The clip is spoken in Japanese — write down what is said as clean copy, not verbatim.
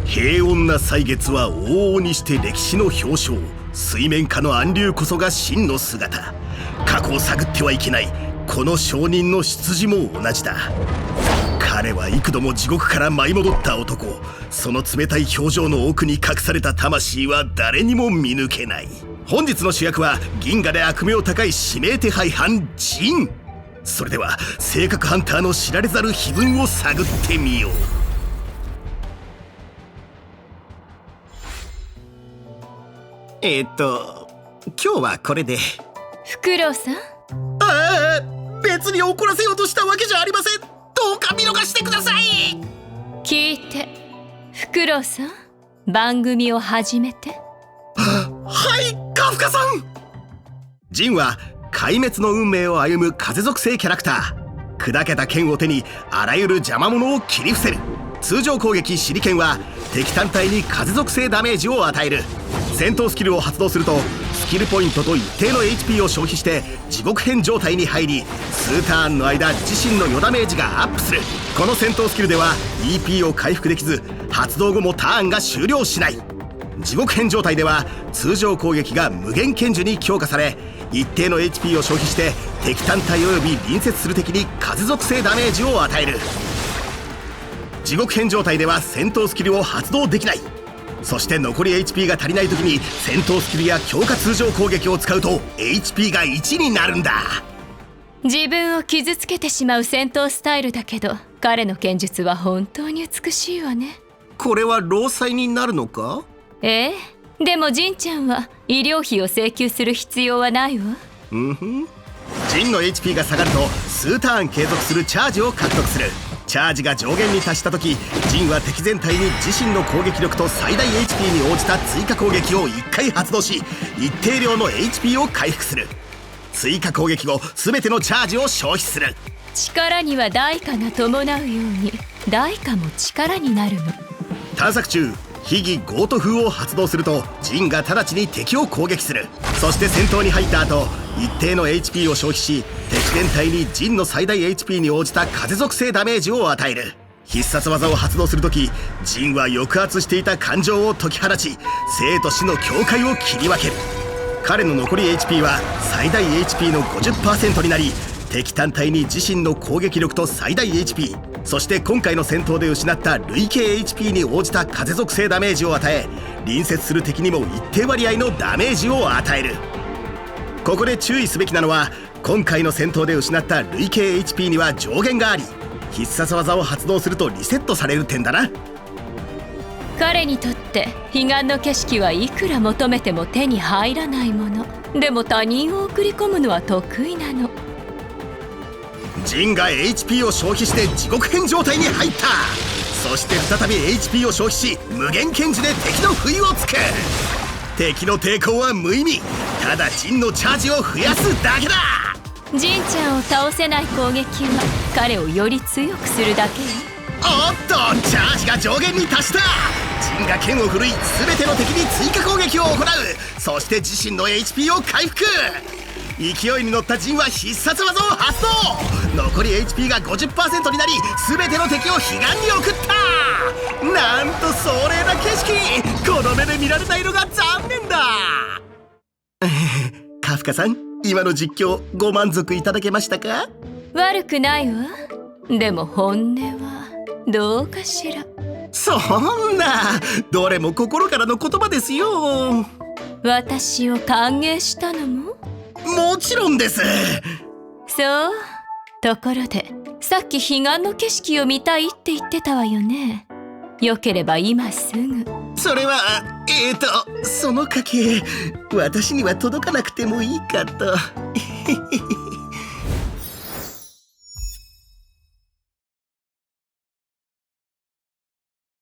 平穏な歳月は往々にして歴史の表彰、水面下の暗流こそが真の姿。過去を探ってはいけない。この証人の出自も同じだ。彼は幾度も地獄から舞い戻った男。その冷たい表情の奥に隠された魂は誰にも見抜けない。本日の主役は銀河で悪名高い指名手配犯ジン。それでは性格ハンターの知られざる秘文を探ってみよう。今日はこれで。フクロウさん。ああ、別に怒らせようとしたわけじゃありません。どうか見逃してください。聞いて、フクロウさん、番組を始めて。はい、カフカさん。ジンは壊滅の運命を歩む風属性キャラクター。砕けた剣を手にあらゆる邪魔者を切り伏せる。通常攻撃手裏剣は敵単体に風属性ダメージを与える。戦闘スキルを発動するとスキルポイントと一定の HP を消費して地獄編状態に入り、数ターンの間自身の余ダメージがアップする。この戦闘スキルでは EP を回復できず、発動後もターンが終了しない。地獄編状態では通常攻撃が無限剣樹に強化され、一定の HP を消費して敵単体及び隣接する敵に風属性ダメージを与える。地獄編状態では戦闘スキルを発動できない。そして残り HP が足りない時に戦闘スキルや強化通常攻撃を使うと HP が1になるんだ。自分を傷つけてしまう戦闘スタイルだけど、彼の剣術は本当に美しいわね。これは労災になるのか？ええ、でもジンちゃんは医療費を請求する必要はないわ。ジンの HP が下がると数ターン継続するチャージを獲得する。チャージが上限に達した時、ジンは敵全体に自身の攻撃力と最大 HP に応じた追加攻撃を1回発動し、一定量の HP を回復する。追加攻撃後全てのチャージを消費する。力には代価が伴うように、代価も力になるの。探索中、秘技ゴート風を発動するとジンが直ちに敵を攻撃する。そして戦闘に入った後、一定の HP を消費し、敵全体にジンの最大 HP に応じた風属性ダメージを与える。必殺技を発動するとき、ジンは抑圧していた感情を解き放ち、生と死の境界を切り分ける。彼の残り HP は最大 HP の 50% になり、敵単体に自身の攻撃力と最大 HP、そして今回の戦闘で失った累計 HP に応じた風属性ダメージを与え、隣接する敵にも一定割合のダメージを与える。ここで注意すべきなのは、今回の戦闘で失った累計 HP には上限があり、必殺技を発動するとリセットされる点だな。彼にとって彼岸の景色はいくら求めても手に入らないもの。でも他人を送り込むのは得意なの。ジンが HP を消費して地獄編状態に入った。そして再び HP を消費し、無限剣樹で敵の不意をつく。敵の抵抗は無意味。ただジンのチャージを増やすだけだ。ジンちゃんを倒せない攻撃は彼をより強くするだけよ。おっと、チャージが上限に達した。ジンが剣を振るい、全ての敵に追加攻撃を行う。そして自身の HP を回復。勢いに乗ったジンは必殺技を発動。残り HP が 50% になり、全ての敵を彼岸に送った。なんと壮麗な景色。この目で見られないのが残念だ。カフカさん、今の実況ご満足いただけましたか？悪くないわ。でも本音はどうかしら。そんな、どれも心からの言葉ですよ。私を歓迎したのも？もちろんです。そう。ところで、さっき彼岸の景色を見たいって言ってたわよね。よければ今すぐ。それはその賭け、私には届かなくてもいいかと。